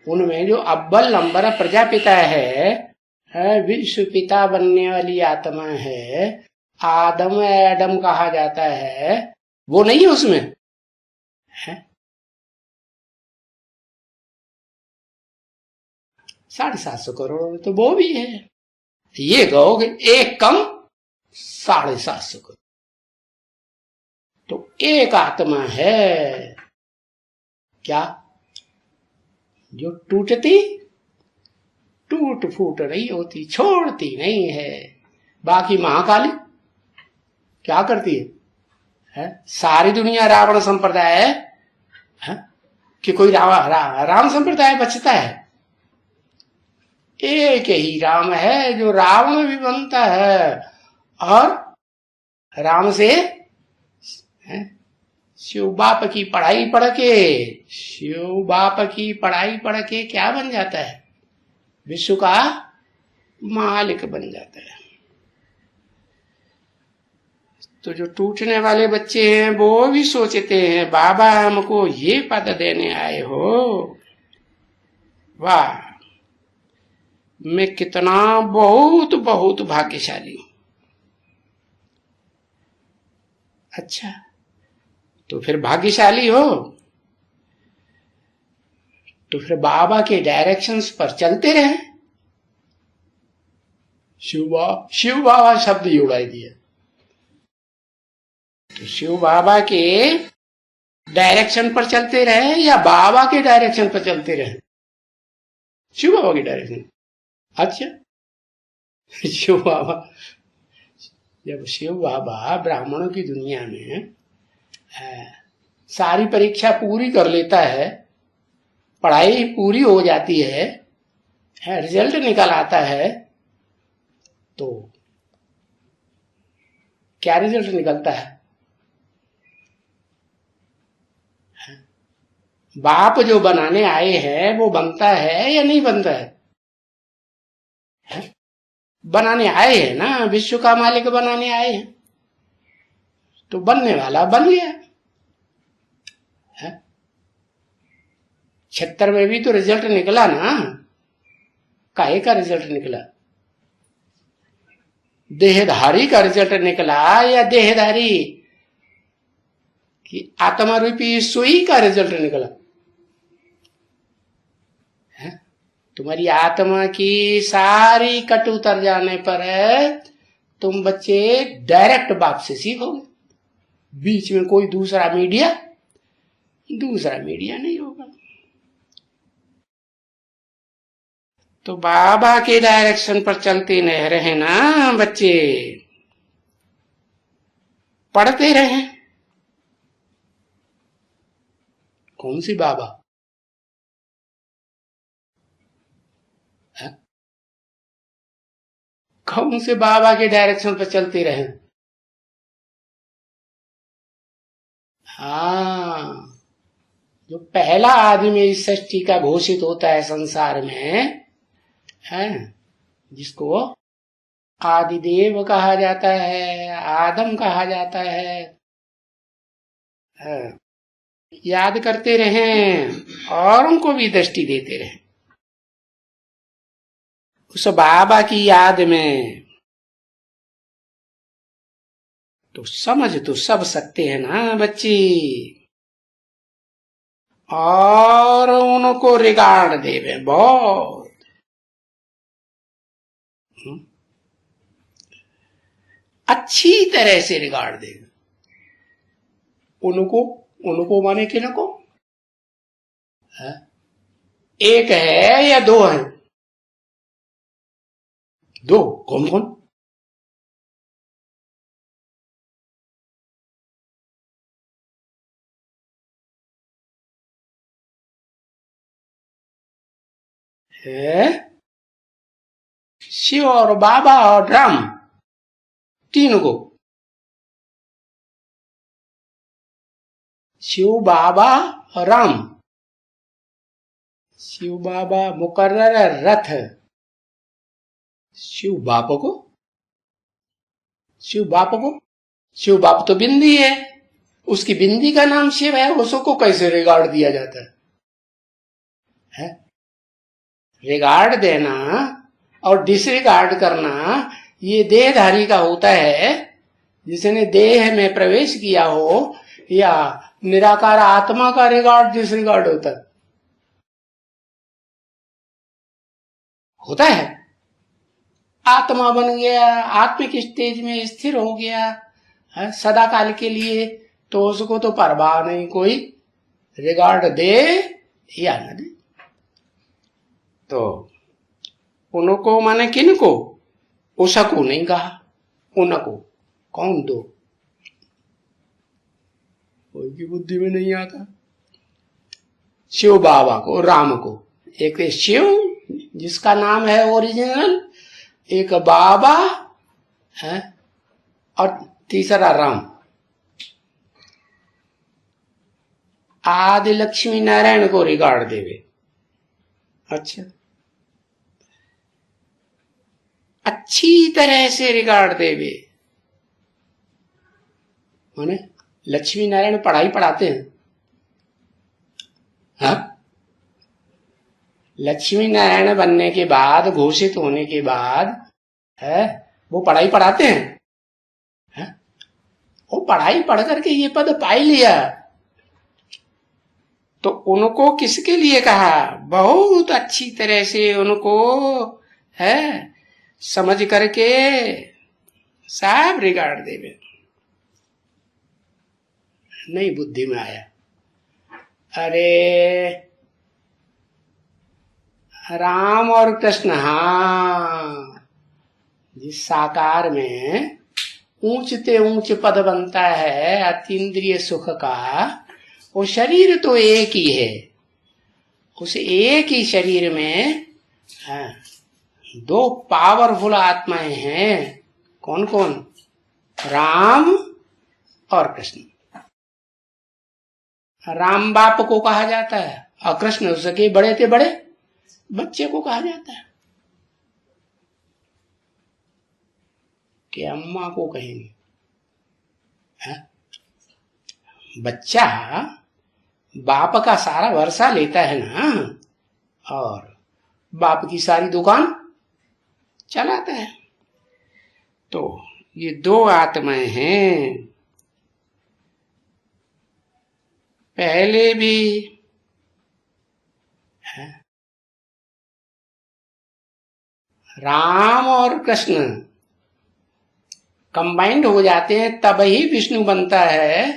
उनमें जो अव्वल नंबर प्रजापिता है, विश्व पिता बनने वाली आत्मा है, आदम एडम कहा जाता है, वो नहीं है उसमें? है? 750 करोड़ में तो वो भी है, ये कहोगे एक कम 750 करोड़, तो एक आत्मा है क्या जो टूट फूट नहीं होती, छोड़ती नहीं है। बाकी महाकाली क्या करती है? सारी दुनिया रावण संप्रदाय है कि कोई राम संप्रदाय बचता है? एक ही राम है जो रावण भी बनता है, और राम से शिव बाप की पढ़ाई पढ़ के, शिव बाप की पढ़ाई पढ़ के क्या बन जाता है? विश्व का मालिक बन जाता है। तो जो टूटने वाले बच्चे हैं वो भी सोचते हैं बाबा हमको ये पद देने आए हो, वाह मैं कितना बहुत बहुत भाग्यशाली हूं। अच्छा तो फिर भाग्यशाली हो तो फिर बाबा के डायरेक्शंस पर चलते रहे। शिव बाबा शब्द ही उड़ाई दिया, तो शिव बाबा के डायरेक्शन पर चलते रहे या बाबा के डायरेक्शन पर चलते रहे? शिव बाबा के डायरेक्शन। अच्छा शिव बाबा, जब शिव बाबा ब्राह्मणों की दुनिया में सारी परीक्षा पूरी कर लेता है, पढ़ाई पूरी हो जाती है, रिजल्ट निकल आता है, तो क्या रिजल्ट निकलता है? बाप जो बनाने आए हैं वो बनता है या नहीं बनता है? बनाने आए हैं ना, विश्व का मालिक बनाने आए हैं, तो बनने वाला बन गया। 76 में भी तो रिजल्ट निकला ना, काहे का रिजल्ट निकला? देहधारी का रिजल्ट निकला या देहधारी कि आत्मा रूपी सुई का रिजल्ट निकला है। तुम्हारी आत्मा की सारी कट उतर जाने पर तुम बच्चे डायरेक्ट बाप से सीखोगे, बीच में कोई दूसरा मीडिया नहीं होगा। तो बाबा के डायरेक्शन पर चलते न रहे ना बच्चे, पढ़ते रहे। कौन सी बाबा है? कौन से बाबा के डायरेक्शन पर चलते रहे? हाँ, जो पहला आदमी इस सृष्टि का घोषित होता है संसार में, है, जिसको आदिदेव कहा जाता है, आदम कहा जाता है, याद करते रहें और उनको भी दृष्टि देते रहें उस बाबा की याद में। तो समझ तो सब सकते हैं ना बच्ची, और उनको रिगार्ड देवे बहुत। अच्छी तरह से रिगार्ड देवे उनको माने किनको है? एक है या दो है? दो। कौन कौन? है शिव और बाबा और राम, तीन को। शिव बाबा और राम। शिव बाबा मुकर्रर रथ, शिव बाप को शिव बाप तो बिंदी है, उसकी बिंदी का नाम शिव है, उसको कैसे रिगार्ड दिया जाता है? रिगार्ड देना और डिसरिगार्ड करना ये देहधारी का होता है, जिसने देह में प्रवेश किया हो, या निराकार आत्मा का रिगार्ड डिसरिगार्ड होता है। आत्मा बन गया, आत्मिक स्टेज में स्थिर हो गया है सदा काल के लिए, तो उसको तो परवाह नहीं कोई, रिगार्ड दे या न दे। तो उनको माने किनको? उसको नहीं कहा, उनको। कौन दो? कोई की बुद्धि में नहीं आता। शिव बाबा को, राम को। एक शिव जिसका नाम है ओरिजिनल, एक बाबा है, और तीसरा राम। आदि लक्ष्मी नारायण को रिगार्ड देवे। अच्छा, अच्छी तरह से रिगार्ड देवे। माने लक्ष्मी नारायण पढ़ाई पढ़ाते हैं? हाँ, लक्ष्मी नारायण बनने के बाद, घोषित होने के बाद है, वो पढ़ाई पढ़ाते हैं? है? वो पढ़ाई पढ़ करके ये पद पाई लिया, तो उनको किसके लिए कहा? बहुत अच्छी तरह से उनको है समझ करके सब रिगार्ड देवे। नहीं बुद्धि में आया, अरे राम और कृष्ण, हाँ, जिस साकार में ऊंचते ऊंच पद बनता है अतीन्द्रिय सुख का, वो शरीर तो एक ही है। उस एक ही शरीर में दो पावरफुल आत्माएं हैं। कौन कौन? राम और कृष्ण। राम बाप को कहा जाता है, और कृष्ण उसके बड़े के बड़े बच्चे को कहा जाता है, कि अम्मा को कहेंगे। है? बच्चा बाप का सारा वर्षा लेता है ना, और बाप की सारी दुकान चलाता है। तो ये दो आत्माएं हैं, पहले भी राम और कृष्ण कंबाइंड हो जाते हैं तब ही विष्णु बनता है,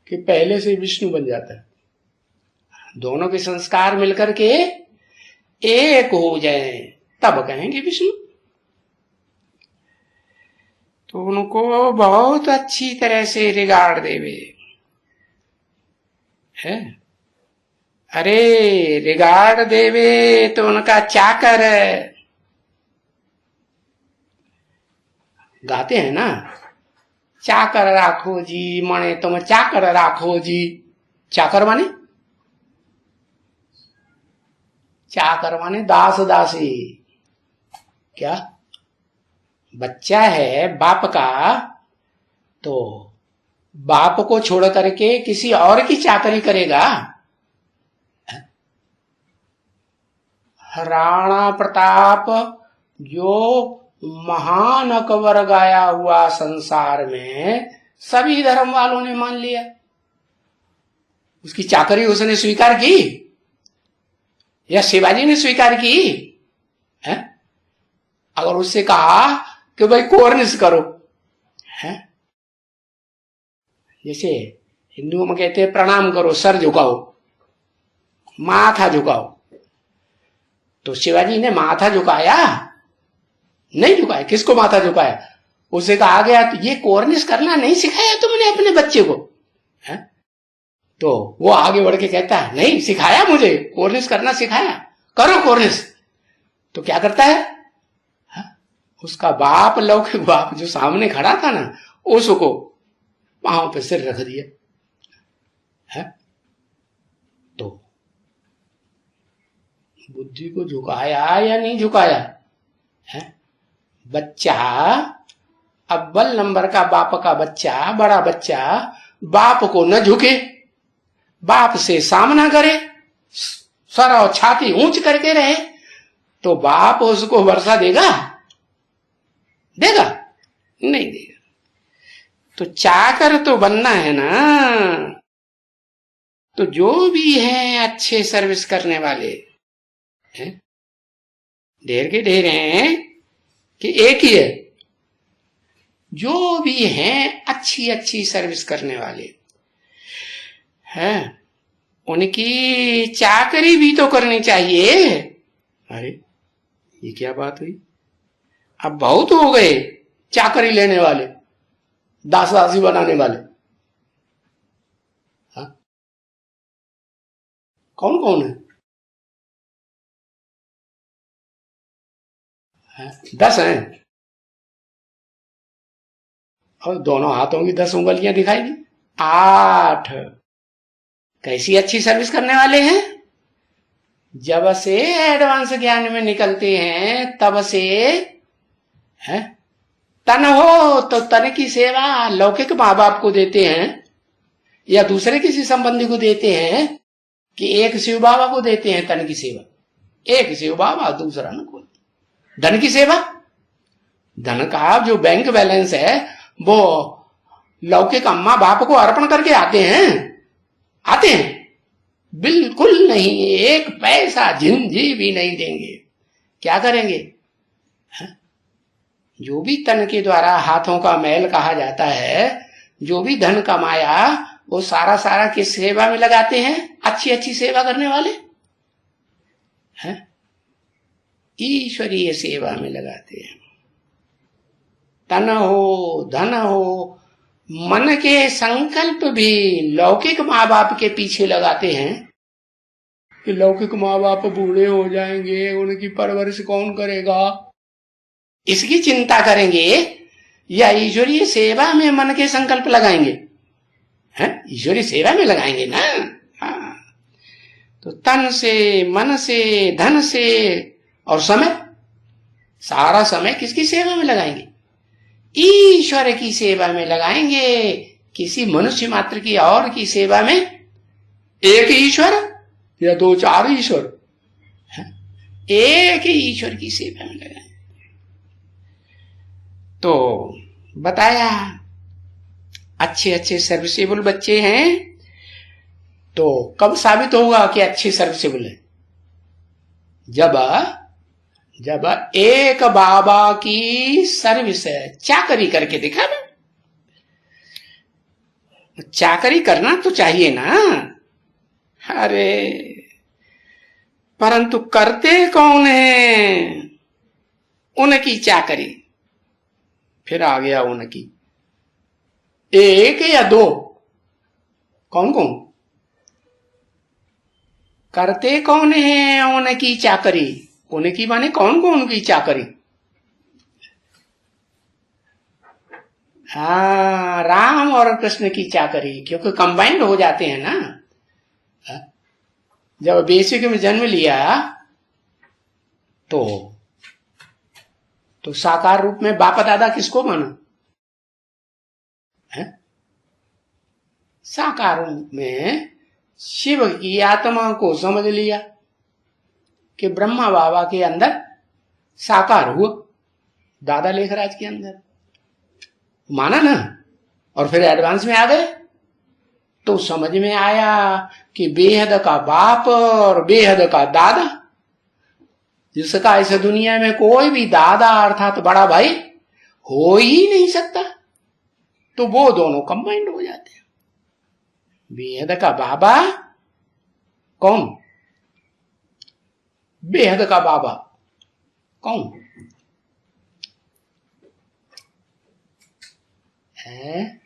कि पहले से विष्णु बन जाता है। दोनों के संस्कार मिलकर के एक हो जाए तब कहेंगे विष्णु। तो उनको बहुत अच्छी तरह से रिगार्ड देवे है। अरे रिगार्ड देवे तो उनका चाकर है। गाते हैं ना, चाकर राखो जी मणे तुम चाकर राखो जी। चाकर माने, चाकर माने दास दासी। क्या बच्चा है बाप का, तो बाप को छोड़ करके किसी और की चाकरी करेगा? राणा प्रताप जो महान अकबर गाया हुआ संसार में सभी धर्म वालों ने मान लिया, उसकी चाकरी उसने स्वीकार की या शिवाजी ने स्वीकार की है? अगर उससे कहा कि भाई कोर्निश करो है, जैसे हिंदुओं में कहते हैं प्रणाम करो, सर झुकाओ, माथा झुकाओ, तो शिवाजी ने माथा झुकाया? नहीं झुकाया। किसको माथा झुकाया? उसे कहा गया तो ये कोर्निश करना नहीं सिखाया तुमने अपने बच्चे को है? तो वो आगे बढ़ के कहता है नहीं सिखाया, मुझे कोर्निश करना सिखाया, करो कोर्निश। तो क्या करता है? उसका बाप, लौकिक बाप जो सामने खड़ा था ना, उसको पांव पे सिर रख दिया है। तो बुद्धि को झुकाया या नहीं झुकाया है? बच्चा अव्वल नंबर का बाप का बच्चा, बड़ा बच्चा बाप को न झुके, बाप से सामना करे, सर और छाती ऊंच करके रहे, तो बाप उसको वर्षा देगा? देगा? नहीं देगा। तो चाकर तो बनना है ना। तो जो भी हैं अच्छे सर्विस करने वाले हैं, ढेर के ढेर हैं कि एक ही है, जो भी हैं अच्छी अच्छी सर्विस करने वाले हैं, उनकी चाकरी भी तो करनी चाहिए। अरे ये क्या बात हुई? अब बहुत हो गए चाकरी लेने वाले, दास दासी बनाने वाले। हाँ? कौन कौन है? 10 हैं। और दोनों हाथों की 10 उंगलियां दिखाई दी। 8। कैसी अच्छी सर्विस करने वाले हैं? जब से एडवांस ज्ञान में निकलते हैं तब से है, तन हो तो तन की सेवा लौकिक माँ बाप को देते हैं या दूसरे किसी संबंधी को देते हैं, कि एक शिव बाबा को देते हैं तन की सेवा, एक शिव बाबा दूसरा न कोई। धन की सेवा, धन का जो बैंक बैलेंस है वो लौकिक अम्मा बाप को अर्पण करके आते हैं? आते हैं? बिल्कुल नहीं, एक पैसा झिंझी भी नहीं देंगे। क्या करेंगे? जो भी तन के द्वारा हाथों का मैल कहा जाता है, जो भी धन कमाया वो सारा सारा किस सेवा में लगाते हैं? अच्छी अच्छी सेवा करने वाले हैं, ईश्वरीय सेवा में लगाते हैं। तन हो धन हो, मन के संकल्प भी लौकिक माँ बाप के पीछे लगाते हैं कि लौकिक माँ बाप बूढ़े हो जाएंगे, उनकी परवरिश कौन करेगा, इसकी चिंता करेंगे, या ईश्वरीय सेवा में मन के संकल्प लगाएंगे? हैं? ईश्वरीय सेवा में लगाएंगे ना। हाँ। तो तन से, मन से, धन से और समय, सारा समय किसकी सेवा में लगाएंगे? ईश्वर की सेवा में लगाएंगे। किसी मनुष्य मात्र की और की सेवा में? एक ईश्वर या 2-4 ईश्वर? एक ही ईश्वर की सेवा में लगाएंगे। तो बताया अच्छे अच्छे सर्विसेबल बच्चे हैं, तो कब साबित होगा कि अच्छे सर्विसेबल है? जब जब एक बाबा की सर्विस चाकरी करके दिखा ना। चाकरी करना तो चाहिए ना, अरे परंतु करते कौन है? उनकी चाकरी। फिर आ गया उनकी, एक या दो? कौन कौन करते कौन है उनकी चाकरी? उनकी माने कौन कौन की चाकरी? हाँ, राम और कृष्ण की चाकरी, क्योंकि कंबाइंड हो जाते हैं ना। जब बेसिक में जन्म लिया तो साकार रूप में बाप दादा किसको माना है? साकार रूप में शिव की आत्मा को समझ लिया कि ब्रह्मा बाबा के अंदर साकार हुआ, दादा लेखराज के अंदर माना ना। और फिर एडवांस में आ गए तो समझ में आया कि बेहद का बाप और बेहद का दादा, जिसका इस दुनिया में कोई भी दादा अर्थात बड़ा भाई हो ही नहीं सकता, तो वो दोनों कंबाइंड हो जाते हैं। बेहद का बाबा कौन? बेहद का बाबा कौन है?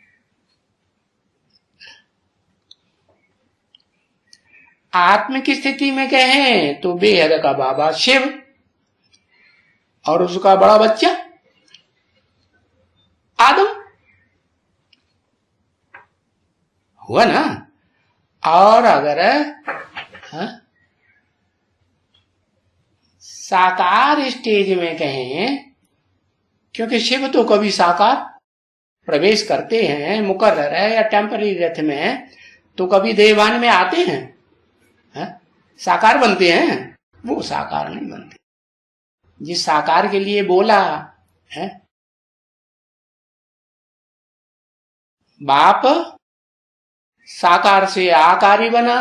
आत्म की स्थिति में कहें तो बेहद का बाबा शिव और उसका बड़ा बच्चा आदम हुआ ना। और अगर साकार स्टेज में कहें, क्योंकि शिव तो कभी साकार प्रवेश करते हैं, मुकर्रर है या टेम्पररी रथ में, तो कभी देवान में आते हैं, साकार बनते हैं, वो साकार नहीं बनते। जिस साकार के लिए बोला है बाप, साकार से आकारी बना,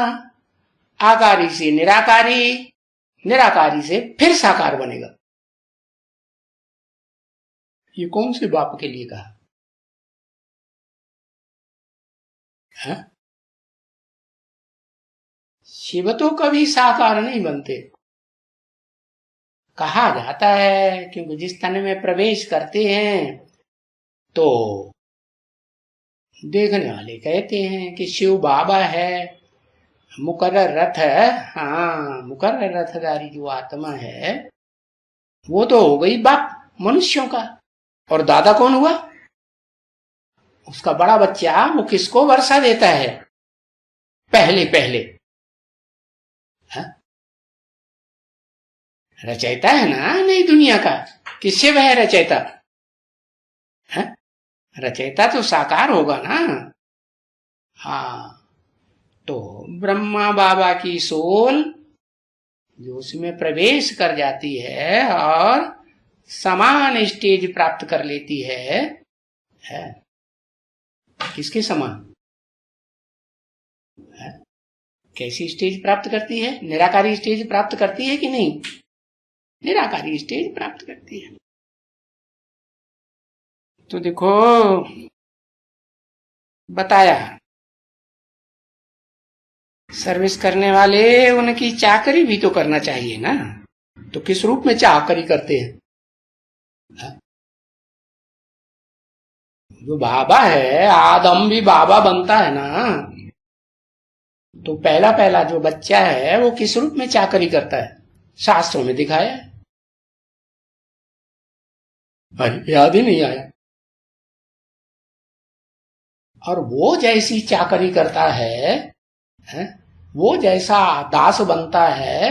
आकारी से निराकारी, निराकारी से फिर साकार बनेगा। ये कौन से बाप के लिए कहा है? शिव तो कभी साकार नहीं बनते, कहा जाता है, क्योंकि जिस तन में प्रवेश करते हैं तो देखने वाले कहते हैं कि शिव बाबा है, मुकर्रर रथ है। हाँ, मुकर्रर रथधारी जो आत्मा है वो तो हो गई बाप मनुष्यों का, और दादा कौन हुआ? उसका बड़ा बच्चा। वो किसको वर्षा देता है? पहले पहले रचयिता है ना नई दुनिया का, कि शिव है रचयिता? रचयिता तो साकार होगा ना। हाँ, तो ब्रह्मा बाबा की सोल जो उसमें प्रवेश कर जाती है और समान स्टेज प्राप्त कर लेती है किसके समान है? कैसी स्टेज प्राप्त करती है? निराकारी स्टेज प्राप्त करती है कि नहीं? निराकारी स्टेज प्राप्त करती है। तो देखो बताया, सर्विस करने वाले उनकी चाकरी भी तो करना चाहिए ना। तो किस रूप में चाकरी करते हैं? जो बाबा है, आदम भी बाबा बनता है ना। तो पहला पहला जो बच्चा है वो किस रूप में चाकरी करता है? शास्त्रों में दिखाया है। अरे याद ही नहीं आया। और वो जैसी चाकरी करता है, वो जैसा दास बनता है,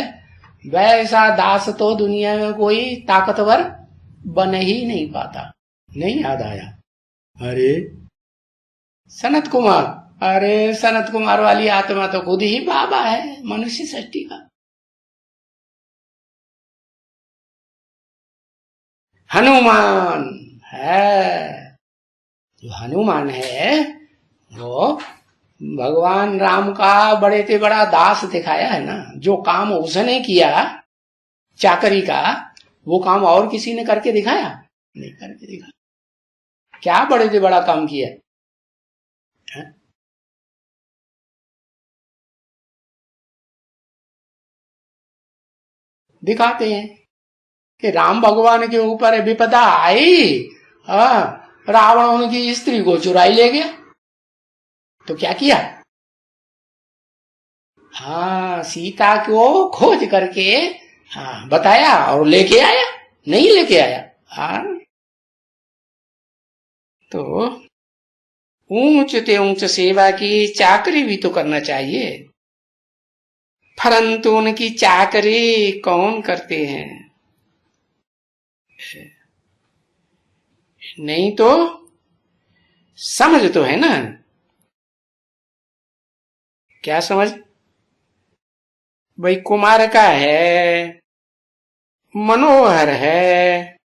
वैसा दास तो दुनिया में कोई ताकतवर बन ही नहीं पाता। नहीं याद आया? अरे सनत कुमार, अरे सनत कुमार वाली आत्मा तो खुद ही बाबा है मनुष्य सृष्टि का। हनुमान है, जो हनुमान है वो भगवान राम का बड़े से बड़ा दास दिखाया है ना। जो काम उसने किया चाकरी का, वो काम और किसी ने करके दिखाया नहीं, करके दिखाया। क्या बड़े से बड़ा काम किया है? दिखाते हैं कि राम भगवान के ऊपर विपदा आई, रावण उनकी स्त्री को चुराई ले गया, तो क्या किया? हाँ, सीता को खोज करके बताया और लेके आया, नहीं लेके आया। तो ऊंच ते ऊंच सेवा की चाकरी भी तो करना चाहिए, परंतु उनकी चाकरी कौन करते हैं? नहीं तो समझ तो है ना। क्या समझ? भाई कुमार का है, मनोहर है?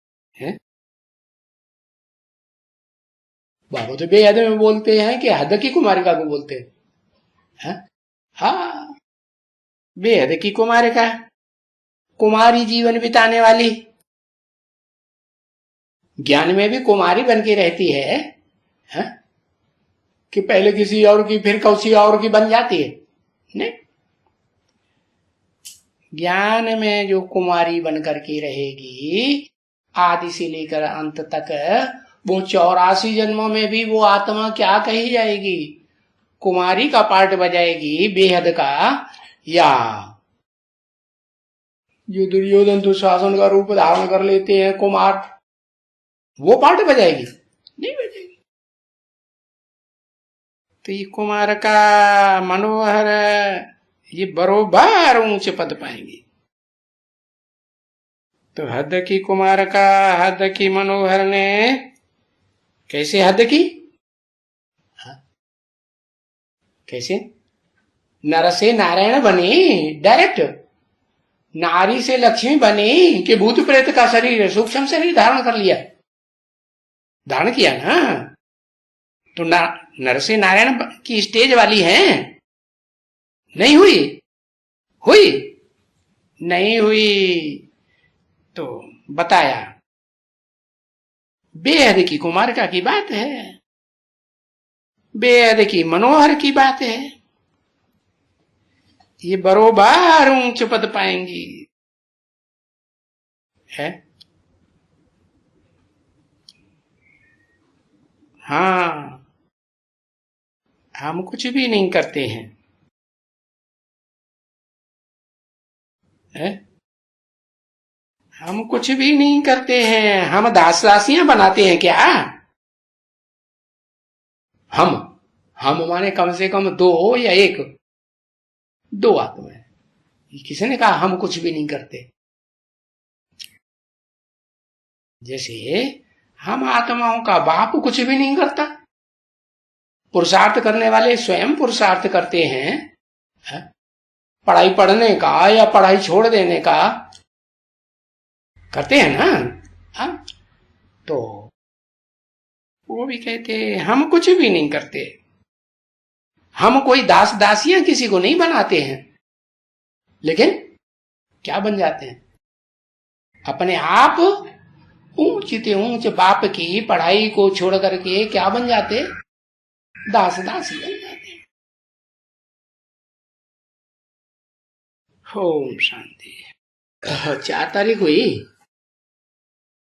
बाबा तो बेहद में बोलते हैं कि हद की कुमारिका को बोलते हैं। हाँ, बेहद की कुमारिका, कुमारी जीवन बिताने वाली, ज्ञान में भी कुमारी बन के रहती है? कि पहले किसी और की फिर किसी और की बन जाती है? नहीं, ज्ञान में जो कुमारी बन करके रहेगी आदि से लेकर अंत तक, वो 84 जन्मों में भी वो आत्मा क्या कही जाएगी? कुमारी का पार्ट बजाएगी बेहद का, या जो दुर्योधन दुशासन का रूप धारण कर लेते हैं कुमार, वो पार्ट बजाएगी? नहीं बजाएगी। तो ये कुमार का मनोहर ये बरोबर ऊंच पद पाएंगे। तो हद की कुमार का, हद की मनोहर ने कैसे हद की? कैसे? नर से नारायण बनी डायरेक्ट, नारी से लक्ष्मी बनी कि भूत प्रेत का शरीर, सूक्ष्म शरीर धारण कर लिया, धारण किया ना। तो नर से नारायण की स्टेज वाली है? नहीं हुई? हुई? नहीं हुई। तो बताया बेहद की कुमारिका की बात है, बेहद की मनोहर की बात है। ये बरोबर ऊंच पद पाएंगी है। हाँ, हम कुछ भी नहीं करते है? हम कुछ भी नहीं करते हैं, हम दास दासियां बनाते हैं क्या? हम माने कम से कम दो या एक, दो आत्माएं। किसी ने कहा हम कुछ भी नहीं करते? जैसे हम आत्माओं का बाप कुछ भी नहीं करता, पुरुषार्थ करने वाले स्वयं पुरुषार्थ करते हैं, पढ़ाई पढ़ने का या पढ़ाई छोड़ देने का करते हैं ना। तो वो भी कहते हैं हम कुछ भी नहीं करते, हम कोई दास दासियां किसी को नहीं बनाते हैं, लेकिन क्या बन जाते हैं? अपने आप ऊंच से ऊंच बाप की पढ़ाई को छोड़ करके क्या बन जाते? दास दासी बन जाते। ओम शांति। 4 तारीख हुई।